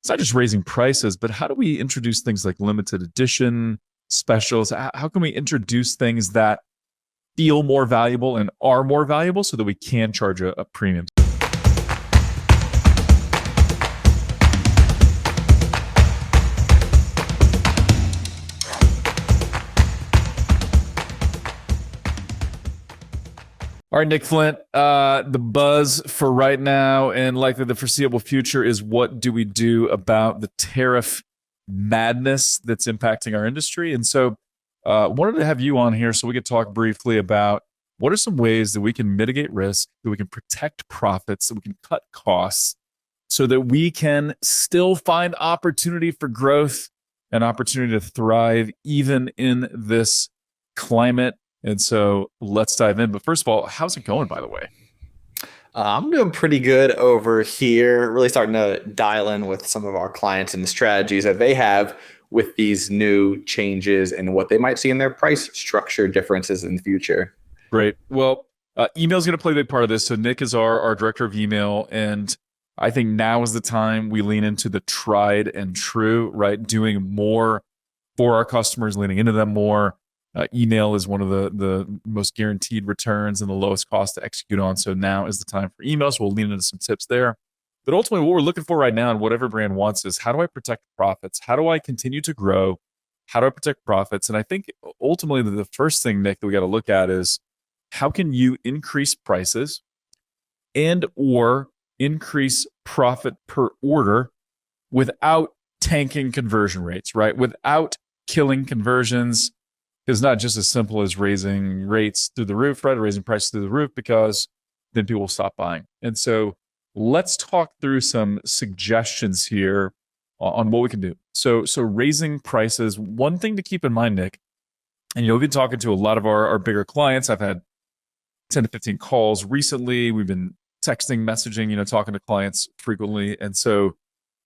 it's not just raising prices, but how do we introduce things like limited edition specials? How can we introduce things that feel more valuable and are more valuable so that we can charge a premium? All right, Nick Flint, the buzz for right now and likely the foreseeable future is what do we do about the tariff madness that's impacting our industry? And so wanted to have you on here so we could talk briefly about what are some ways that we can mitigate risk, that we can protect profits, that we can cut costs so that we can still find opportunity for growth and opportunity to thrive even in this climate. And so let's dive in. But first of all, how's it going, by the way? I'm doing pretty good over here, really starting to dial in with some of our clients and the strategies that they have with these new changes and what they might see in their price structure differences in the future. Great. Well, email is going to play a big part of this. So Nick is our director of email. And I think now is the time we lean into the tried and true, right? Doing more for our customers, leaning into them more. Email is one of the most guaranteed returns and the lowest cost to execute on. So now is the time for email. So we'll lean into some tips there. But ultimately, what we're looking for right now and what every brand wants is how do I protect profits? How do I continue to grow? How do I protect profits? And I think ultimately the first thing, Nick, that we got to look at is how can you increase prices and or increase profit per order without tanking conversion rates, right? Without killing conversions. It's not just as simple as raising rates through the roof, right? Or raising prices through the roof, because then people will stop buying. And so let's talk through some suggestions here on what we can do. So raising prices, one thing to keep in mind, Nick, and we've been talking to a lot of our bigger clients. I've had 10 to 15 calls recently. We've been texting, messaging, talking to clients frequently. And so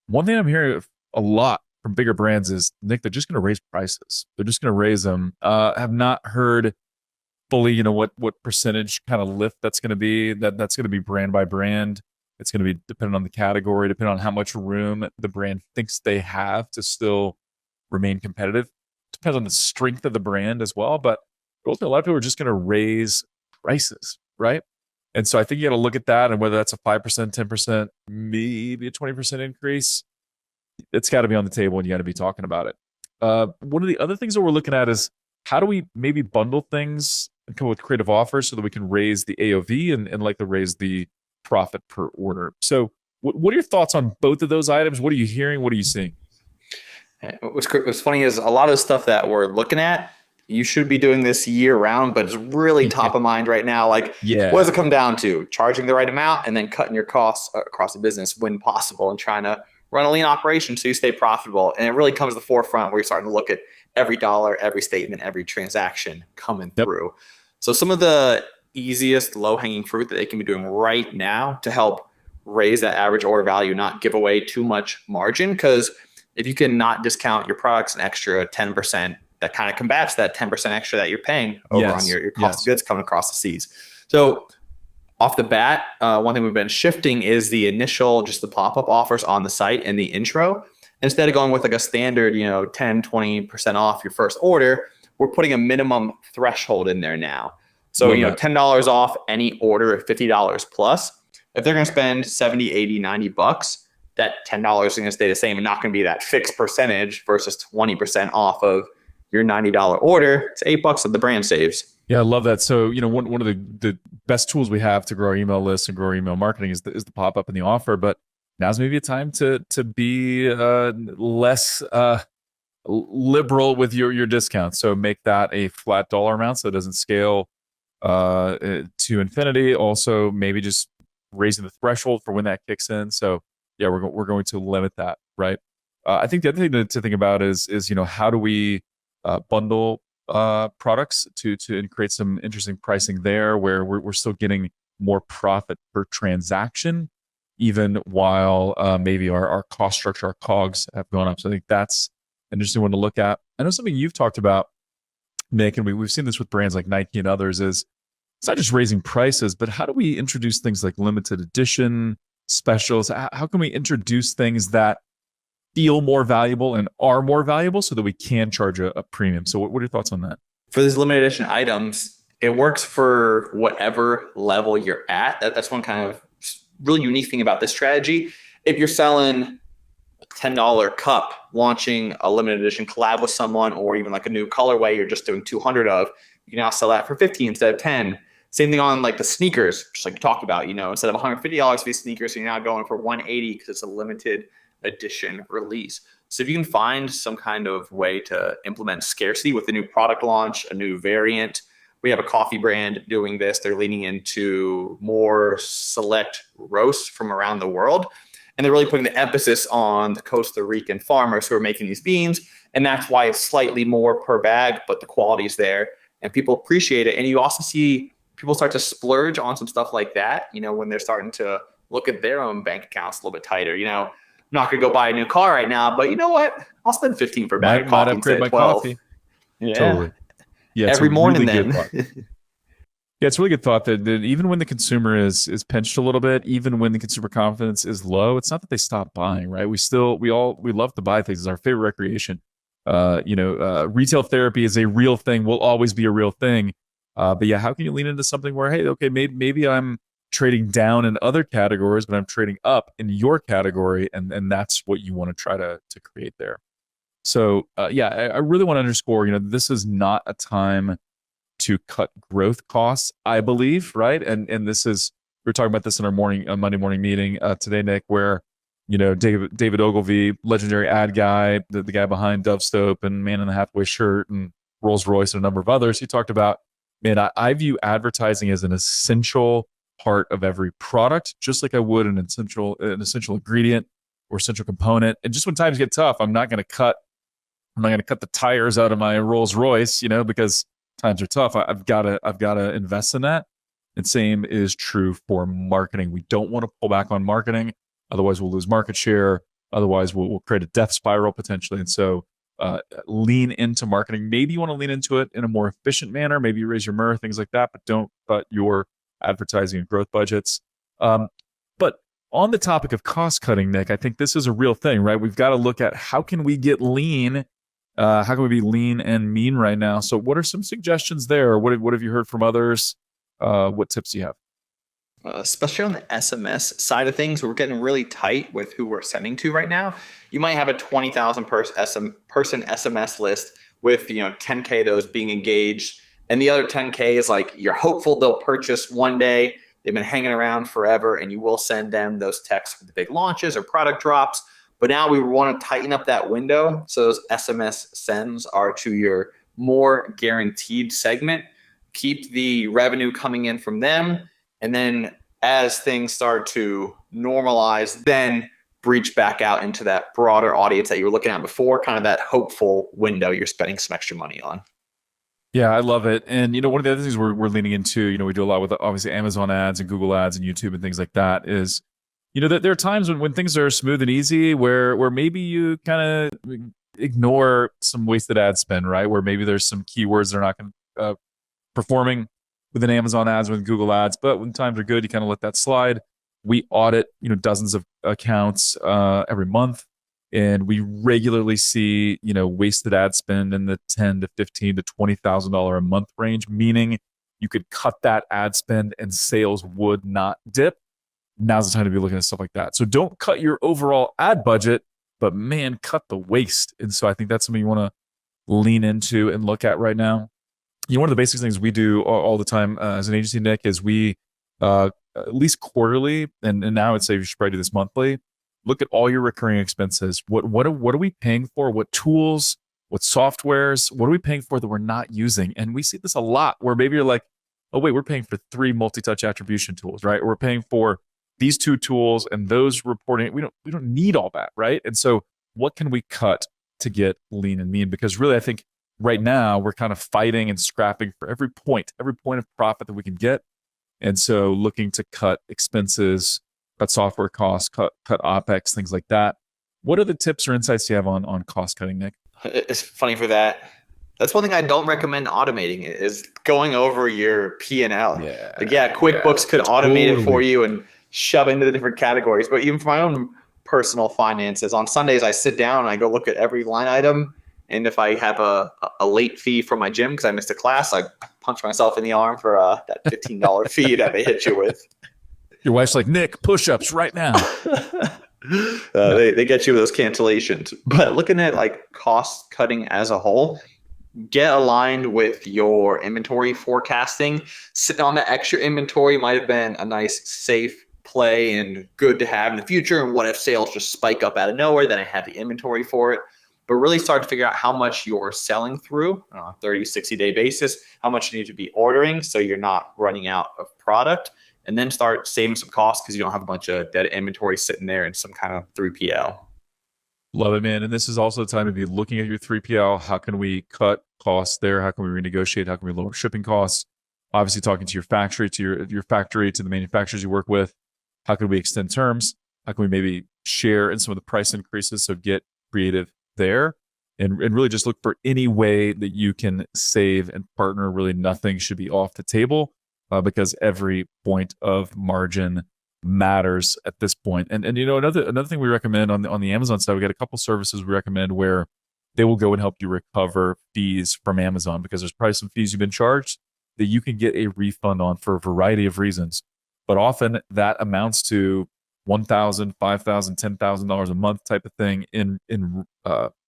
one thing I'm hearing a lot from bigger brands is, Nick, they're just going to raise prices. They're just going to raise them. Have not heard fully, what percentage kind of lift that's going to be. That's going to be brand by brand. It's going to be dependent on the category, depending on how much room the brand thinks they have to still remain competitive. Depends on the strength of the brand as well. But ultimately, a lot of people are just going to raise prices, right? And so I think you got to look at that, and whether that's a 5%, 10%, maybe a 20% increase, it's got to be on the table and you got to be talking about it. One of the other things that we're looking at is how do we maybe bundle things and come up with creative offers so that we can raise the AOV and like to raise the profit per order. So what are your thoughts on both of those items? What are you hearing? What are you seeing? What's funny is a lot of stuff that we're looking at, you should be doing this year round, but it's really top of mind right now. What does it come down to? Charging the right amount and then cutting your costs across the business when possible and trying to run a lean operation so you stay profitable. And it really comes to the forefront where you're starting to look at every dollar, every statement, every transaction coming through. So some of the easiest low-hanging fruit that they can be doing right now to help raise that average order value, not give away too much margin, because if you can not discount your products an extra 10%, that kind of combats that 10% extra that you're paying over on your cost of goods coming across the seas. So off the bat, one thing we've been shifting is the initial, just the pop-up offers on the site and the intro. Instead of going with like a standard, 10, 20% off your first order, we're putting a minimum threshold in there now. So, $10 off any order of $50 plus. If they're going to spend 70, 80, 90 bucks, that $10 is going to stay the same and not going to be that fixed percentage versus 20% off of your $90 order. It's $8 that the brand saves. Yeah, I love that. So, one of the best tools we have to grow our email list and grow our email marketing is the pop up and the offer. But now's maybe a time to be less liberal with your discount. So make that a flat dollar amount so it doesn't scale to infinity. Also, maybe just raising the threshold for when that kicks in. So yeah, we're going to limit that, right? I think the other thing to think about is how do we bundle products to create some interesting pricing there where we're still getting more profit per transaction, even while maybe our cost structure, our COGS have gone up. So I think that's an interesting one to look at. I know something you've talked about, Nick, and we've seen this with brands like Nike and others, is it's not just raising prices, but how do we introduce things like limited edition specials? How can we introduce things that feel more valuable and are more valuable so that we can charge a premium. So what are your thoughts on that? For these limited edition items, it works for whatever level you're at. That's one kind of really unique thing about this strategy. If you're selling a $10 cup, launching a limited edition collab with someone, or even like a new colorway you're just doing 200 of, you can now sell that for 50 instead of 10. Same thing on like the sneakers, just like you talked about, instead of $150 for these sneakers, you're now going for $180 because it's a limited edition release. So if you can find some kind of way to implement scarcity with a new product launch, a new variant. We have a coffee brand doing this. They're leaning into more select roasts from around the world. And they're really putting the emphasis on the Costa Rican farmers who are making these beans. And that's why it's slightly more per bag, but the quality is there and people appreciate it. And you also see people start to splurge on some stuff like that, when they're starting to look at their own bank accounts a little bit tighter. I'm not going to go buy a new car right now, but you know what? I'll spend 15 for a bag of coffee instead of 12. Coffee. Yeah. Totally. Yeah, every morning really then. Yeah, it's a really good thought that even when the consumer is pinched a little bit, even when the consumer confidence is low, it's not that they stop buying, right? We love to buy things. It's our favorite recreation. Retail therapy is a real thing, will always be a real thing. But yeah, how can you lean into something where, hey, okay, maybe I'm trading down in other categories, but I'm trading up in your category, and that's what you want to try to create there. So I really want to underscore, this is not a time to cut growth costs, I believe, right? And this is, we were talking about this in our Monday morning meeting today, Nick, where, David Ogilvy, legendary ad guy, the guy behind Dovestope and Man in the Hathaway Shirt and Rolls Royce and a number of others, he talked about, man, I view advertising as an essential part of every product, just like I would an essential ingredient or essential component. And just when times get tough, I'm not going to cut the tires out of my Rolls Royce, because times are tough. I've got to invest in that. And same is true for marketing. We don't want to pull back on marketing, otherwise we'll lose market share. Otherwise, we'll create a death spiral potentially. And so, lean into marketing. Maybe you want to lean into it in a more efficient manner. Maybe you raise your MRR, things like that, but don't cut your advertising and growth budgets. But on the topic of cost cutting, Nick, I think this is a real thing, right? We've got to look at how can we get lean. How can we be lean and mean right now? So what are some suggestions there? What have you heard from others? What tips do you have? Especially on the SMS side of things, we're getting really tight with who we're sending to right now. You might have a 20,000 person SMS list with 10K of those being engaged, and the other 10K is like you're hopeful they'll purchase one day. They've been hanging around forever, and you will send them those texts for the big launches or product drops. But now we want to tighten up that window so those SMS sends are to your more guaranteed segment. Keep the revenue coming in from them. And then as things start to normalize, then breach back out into that broader audience that you were looking at before, kind of that hopeful window you're spending some extra money on. Yeah, I love it. And, one of the other things we're leaning into, we do a lot with obviously Amazon ads and Google ads and YouTube and things like that is, there are times when things are smooth and easy where maybe you kind of ignore some wasted ad spend, right? Where maybe there's some keywords that are not going to performing within Amazon ads, with Google ads, but when times are good, you kind of let that slide. We audit, dozens of accounts every month, and we regularly see, wasted ad spend in the $10,000 to $15,000 to $20,000 a month range, meaning you could cut that ad spend and sales would not dip. Now's the time to be looking at stuff like that. So don't cut your overall ad budget, but man, cut the waste. And so I think that's something you want to lean into and look at right now. One of the basic things we do all the time as an agency, Nick, is we at least quarterly, and now I'd say you should probably do this monthly, look at all your recurring expenses. What are we paying for? What tools? What softwares? What are we paying for that we're not using? And we see this a lot where maybe you're like, oh wait, we're paying for 3 multi-touch attribution tools, right? Or we're paying for these 2 tools and those reporting. We don't need all that, right? And so what can we cut to get lean and mean? Because really, I think right now we're kind of fighting and scrapping for every point of profit that we can get. And so looking to cut expenses, cut software costs, cut OpEx, things like that. What are the tips or insights you have on cost cutting, Nick? It's funny for that. That's one thing I don't recommend automating is going over your P&L. QuickBooks could automate it for you and shove into the different categories. But even for my own personal finances. On Sundays, I sit down and I go look at every line item. And if I have a late fee from my gym because I missed a class, I punch myself in the arm for that $15 fee that they hit you with. Your wife's like, Nick, push-ups right now. They get you with those cancellations. But looking at like cost cutting as a whole, get aligned with your inventory forecasting. Sitting on that extra inventory might have been a nice safe play and good to have in the future. And what if sales just spike up out of nowhere? Then I have the inventory for it. But really start to figure out how much you're selling through on a 30, 60-day basis, how much you need to be ordering so you're not running out of product, and then start saving some costs because you don't have a bunch of dead inventory sitting there in some kind of 3PL. Love it, man. And this is also the time to be looking at your 3PL. How can we cut costs there? How can we renegotiate? How can we lower shipping costs? Obviously, talking to your factory, to your factory, to the manufacturers you work with. How can we extend terms? How can we maybe share in some of the price increases? So get creative there and really just look for any way that you can save and partner. Really nothing should be off the table because every point of margin matters at this point. And you know, another thing we recommend on the Amazon side, we got a couple services we recommend where they will go and help you recover fees from Amazon because there's probably some fees you've been charged that you can get a refund on for a variety of reasons. But often that amounts to $1,000, $5,000, $10,000 a month type of thing in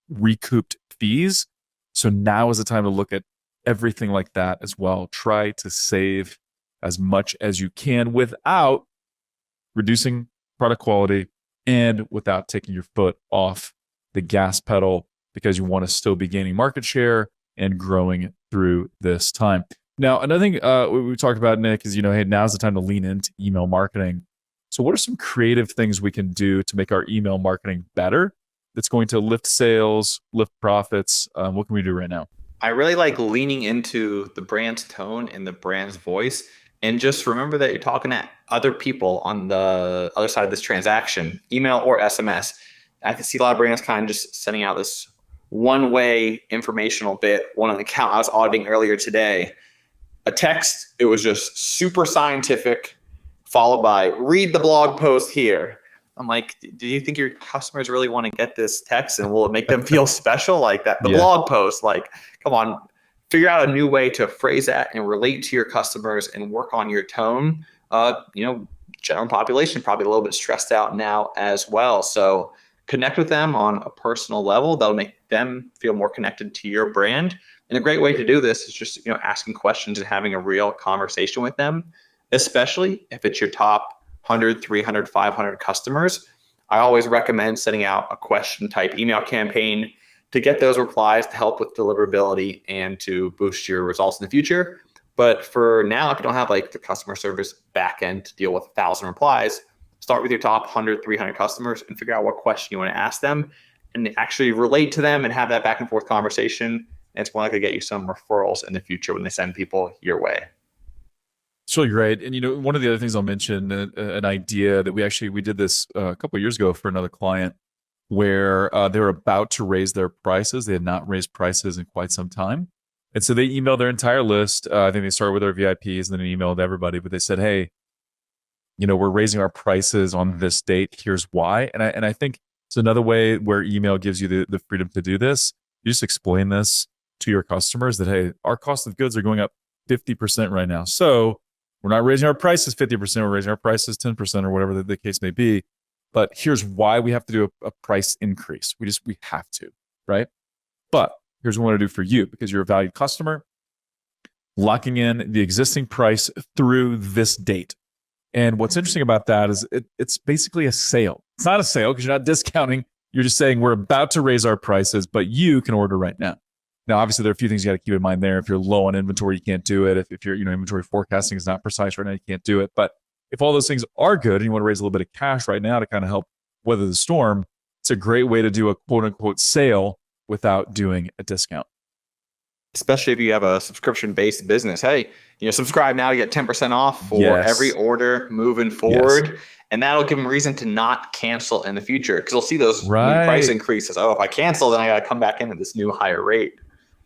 recouped fees. So now is the time to look at everything like that as well. Try to save as much as you can without reducing product quality and without taking your foot off the gas pedal because you want to still be gaining market share and growing through this time. Now, another thing we talked about, Nick, is, hey, now's the time to lean into email marketing. So what are some creative things we can do to make our email marketing better that's going to lift sales, lift profits? What can we do right now? I really like leaning into the brand's tone and the brand's voice. And just remember that you're talking to other people on the other side of this transaction, email or SMS. I can see a lot of brands kind of just sending out this one-way informational bit. One on the account I was auditing earlier today, a text, it was just super scientific, followed by read the blog post here. I'm like, do you think your customers really want to get this text and will it make them feel special like that? The blog post, like, come on, figure out a new way to phrase that and relate to your customers and work on your tone. General population probably a little bit stressed out now as well. So connect with them on a personal level. That'll make them feel more connected to your brand. And a great way to do this is just, asking questions and having a real conversation with them, especially if it's your top 100, 300, 500 customers. I always recommend sending out a question type email campaign to get those replies to help with deliverability and to boost your results in the future. But for now, if you don't have like the customer service backend to deal with 1,000 replies, start with your top 100, 300 customers and figure out what question you want to ask them and actually relate to them and have that back and forth conversation. And it's more likely to get you some referrals in the future when they send people your way. It's really great. And, one of the other things I'll mention, an idea that we did this a couple of years ago for another client where they were about to raise their prices. They had not raised prices in quite some time. And so they emailed their entire list. I think they started with their VIPs and then emailed everybody, but they said, hey, we're raising our prices on this date. Here's why. And I think it's another way where email gives you the freedom to do this. You just explain this to your customers that, hey, our cost of goods are going up 50% right now. So we're not raising our prices 50%, we're raising our prices 10% or whatever the case may be. But here's why we have to do a price increase. We have to, right? But here's what we want to do for you because you're a valued customer, locking in the existing price through this date. And what's interesting about that is it's basically a sale. It's not a sale because you're not discounting. You're just saying we're about to raise our prices, but you can order right now. Now, obviously, there are a few things you got to keep in mind there. If you're low on inventory, you can't do it. If your inventory forecasting is not precise right now, you can't do it. But if all those things are good and you want to raise a little bit of cash right now to kind of help weather the storm, it's a great way to do a quote unquote sale without doing a discount. Especially if you have a subscription-based business. Hey, subscribe now, you get 10% off for every order moving forward. Yes. And that'll give them reason to not cancel in the future because they'll see those new price increases. Oh, if I cancel, then I got to come back in at this new higher rate.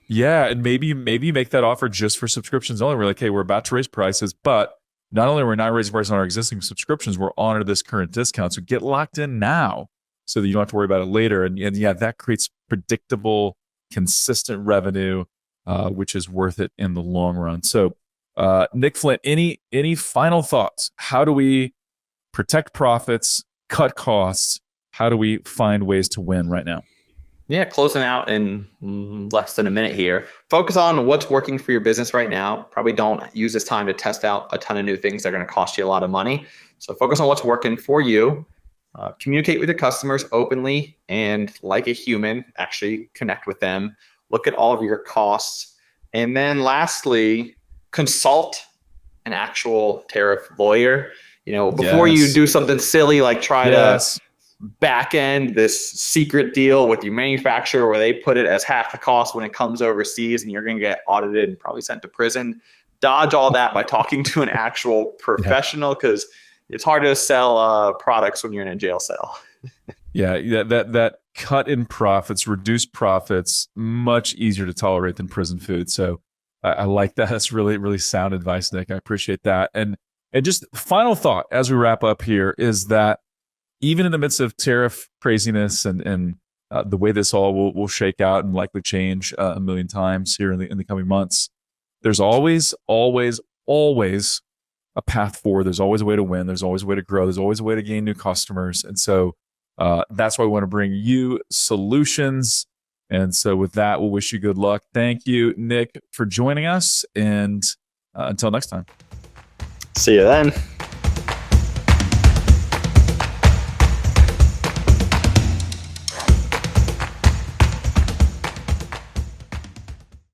Yeah, and maybe make that offer just for subscriptions only. We're like, hey, we're about to raise prices, but not only are we not raising prices on our existing subscriptions, we're honoring this current discount. So get locked in now so that you don't have to worry about it later. And yeah, that creates predictable, consistent revenue, which is worth it in the long run. So Nick Flint, any final thoughts? How do we protect profits, cut costs? How do we find ways to win right now? Yeah, closing out in less than a minute here. Focus on what's working for your business right now. Probably don't use this time to test out a ton of new things that are going to cost you a lot of money. So focus on what's working for you. Communicate with your customers openly and like a human. Actually connect with them. Look at all of your costs. And then lastly, consult an actual tariff lawyer. Before you do something silly like try to back end this secret deal with your manufacturer where they put it as half the cost when it comes overseas and you're going to get audited and probably sent to prison. Dodge all that by talking to an actual professional, because it's hard to sell products when you're in a jail cell. That cut in profits, reduced profits, much easier to tolerate than prison food. So I like that. That's really, really sound advice, Nick. I appreciate that. And just final thought as we wrap up here is that even in the midst of tariff craziness and the way this all will shake out and likely change a million times here in the coming months, there's always a path forward. There's always a way to win. There's always a way to grow. There's always a way to gain new customers. And so that's why we want to bring you solutions. And so with that, we'll wish you good luck. Thank you, Nick, for joining us. And until next time. See you then.